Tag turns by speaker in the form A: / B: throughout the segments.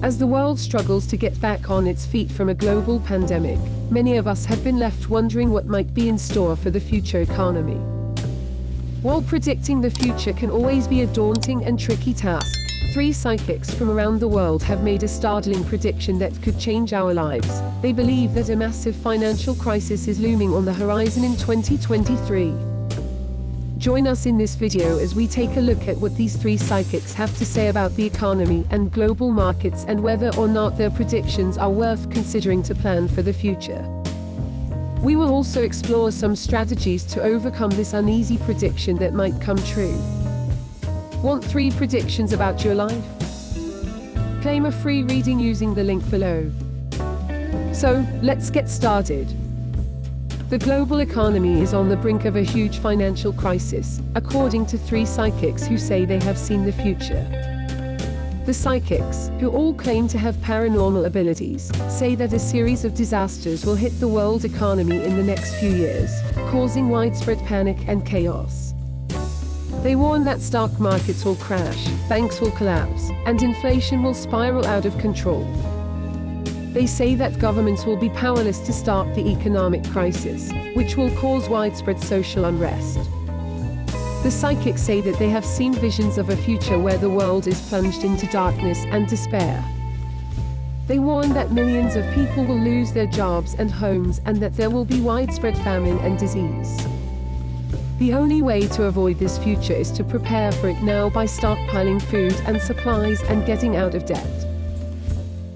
A: As the world struggles to get back on its feet from a global pandemic, many of us have been left wondering what might be in store for the future economy. While predicting the future can always be a daunting and tricky task, 3 psychics from around the world have made a startling prediction that could change our lives. They believe that a massive financial crisis is looming on the horizon in 2023. Join us in this video as we take a look at what these 3 psychics have to say about the economy and global markets and whether or not their predictions are worth considering to plan for the future. We will also explore some strategies to overcome this uneasy prediction that might come true. Want 3 predictions about your life? Claim a free reading using the link below. So, let's get started. The global economy is on the brink of a huge financial crisis, according to 3 psychics who say they have seen the future. The psychics, who all claim to have paranormal abilities, say that a series of disasters will hit the world economy in the next few years, causing widespread panic and chaos. They warn that stock markets will crash, banks will collapse, and inflation will spiral out of control. They say that governments will be powerless to stop the economic crisis, which will cause widespread social unrest. The psychics say that they have seen visions of a future where the world is plunged into darkness and despair. They warn that millions of people will lose their jobs and homes and that there will be widespread famine and disease. The only way to avoid this future is to prepare for it now by stockpiling food and supplies and getting out of debt.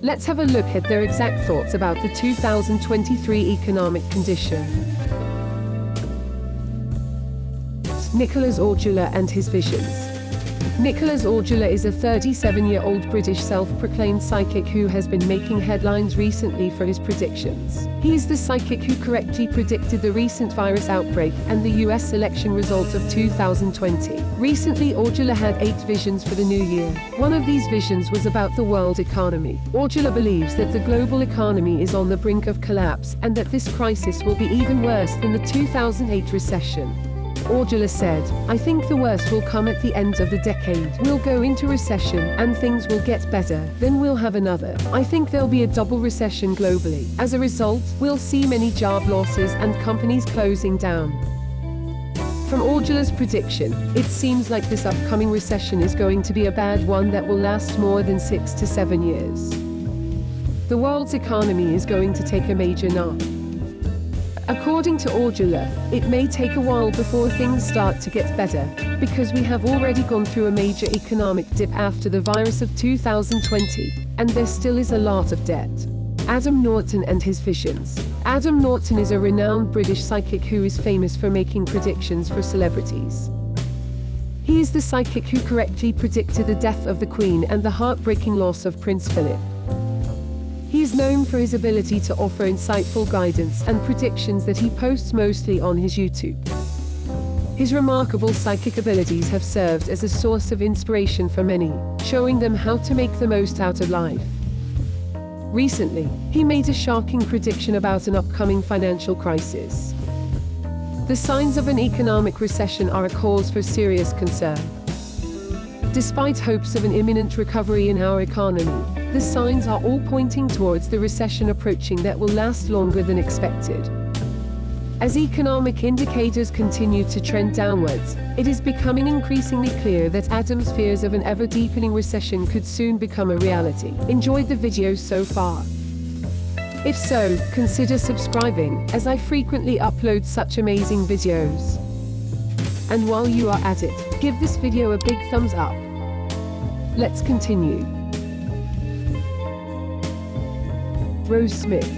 A: Let's have a look at their exact thoughts about the 2023 economic condition. Nicholas Ordula and his visions. Nicholas Ordula is a 37-year-old British self-proclaimed psychic who has been making headlines recently for his predictions. He is the psychic who correctly predicted the recent virus outbreak and the US election result of 2020. Recently, Ordula had 8 visions for the new year. One of these visions was about the world economy. Ordula believes that the global economy is on the brink of collapse and that this crisis will be even worse than the 2008 recession. Ordula said, "I think the worst will come at the end of the decade. We'll go into recession, and things will get better. Then we'll have another. I think there'll be a double recession globally. As a result, we'll see many job losses and companies closing down." From Ordula's prediction, it seems like this upcoming recession is going to be a bad one that will last more than 6 to 7 years. The world's economy is going to take a major knock. According to Ordula, it may take a while before things start to get better, because we have already gone through a major economic dip after the virus of 2020, and there still is a lot of debt. Adam Norton and his visions. Adam Norton is a renowned British psychic who is famous for making predictions for celebrities. He is the psychic who correctly predicted the death of the Queen and the heartbreaking loss of Prince Philip. He is known for his ability to offer insightful guidance and predictions that he posts mostly on his YouTube. His remarkable psychic abilities have served as a source of inspiration for many, showing them how to make the most out of life. Recently, he made a shocking prediction about an upcoming financial crisis. The signs of an economic recession are a cause for serious concern. Despite hopes of an imminent recovery in our economy, the signs are all pointing towards the recession approaching that will last longer than expected. As economic indicators continue to trend downwards, it is becoming increasingly clear that Adam's fears of an ever-deepening recession could soon become a reality. Enjoyed the video so far? If so, consider subscribing, as I frequently upload such amazing videos. And while you are at it, give this video a big thumbs up. Let's continue. Rose Smith.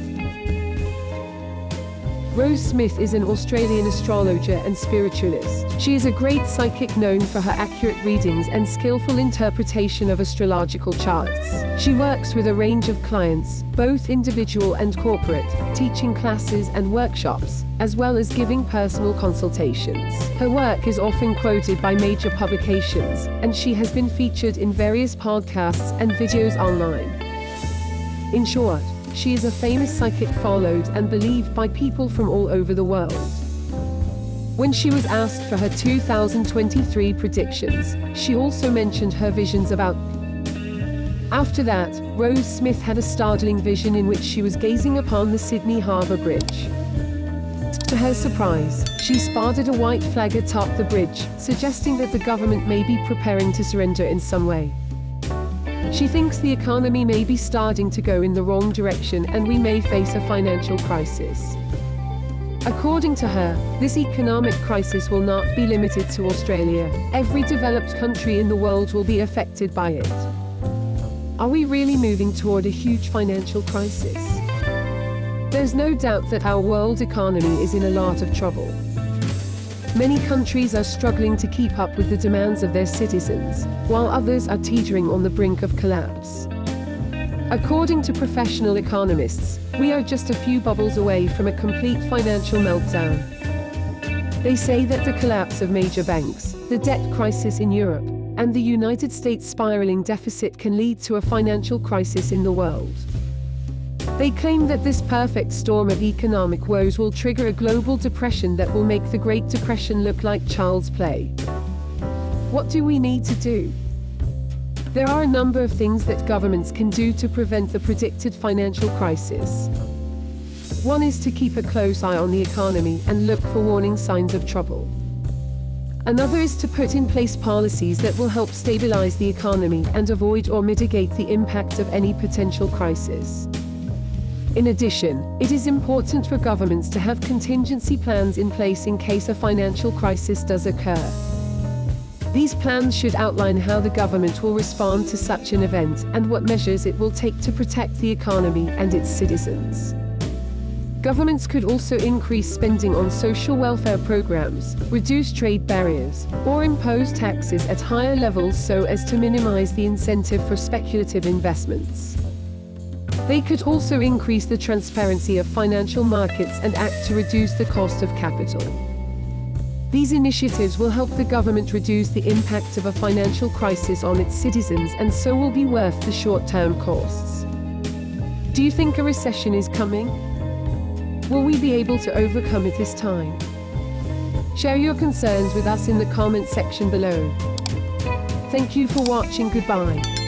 A: Rose Smith is an Australian astrologer and spiritualist. She is a great psychic known for her accurate readings and skillful interpretation of astrological charts. She works with a range of clients, both individual and corporate, teaching classes and workshops, as well as giving personal consultations. Her work is often quoted by major publications, and she has been featured in various podcasts and videos online. In short, she is a famous psychic followed and believed by people from all over the world. When she was asked for her 2023 predictions, she also mentioned her visions about After that, Rose Smith had a startling vision in which she was gazing upon the Sydney Harbour Bridge. To her surprise, she spotted a white flag atop the bridge, suggesting that the government may be preparing to surrender in some way. She thinks the economy may be starting to go in the wrong direction and we may face a financial crisis. According to her, this economic crisis will not be limited to Australia. Every developed country in the world will be affected by it. Are we really moving toward a huge financial crisis? There's no doubt that our world economy is in a lot of trouble. Many countries are struggling to keep up with the demands of their citizens, while others are teetering on the brink of collapse. According to professional economists, we are just a few bubbles away from a complete financial meltdown. They say that the collapse of major banks, the debt crisis in Europe, and the United States' spiraling deficit can lead to a financial crisis in the world. They claim that this perfect storm of economic woes will trigger a global depression that will make the Great Depression look like child's play. What do we need to do? There are a number of things that governments can do to prevent the predicted financial crisis. One is to keep a close eye on the economy and look for warning signs of trouble. Another is to put in place policies that will help stabilize the economy and avoid or mitigate the impact of any potential crisis. In addition, it is important for governments to have contingency plans in place in case a financial crisis does occur. These plans should outline how the government will respond to such an event and what measures it will take to protect the economy and its citizens. Governments could also increase spending on social welfare programs, reduce trade barriers, or impose taxes at higher levels so as to minimize the incentive for speculative investments. They could also increase the transparency of financial markets and act to reduce the cost of capital. These initiatives will help the government reduce the impact of a financial crisis on its citizens and so will be worth the short-term costs. Do you think a recession is coming? Will we be able to overcome it this time? Share your concerns with us in the comment section below. Thank you for watching. Goodbye.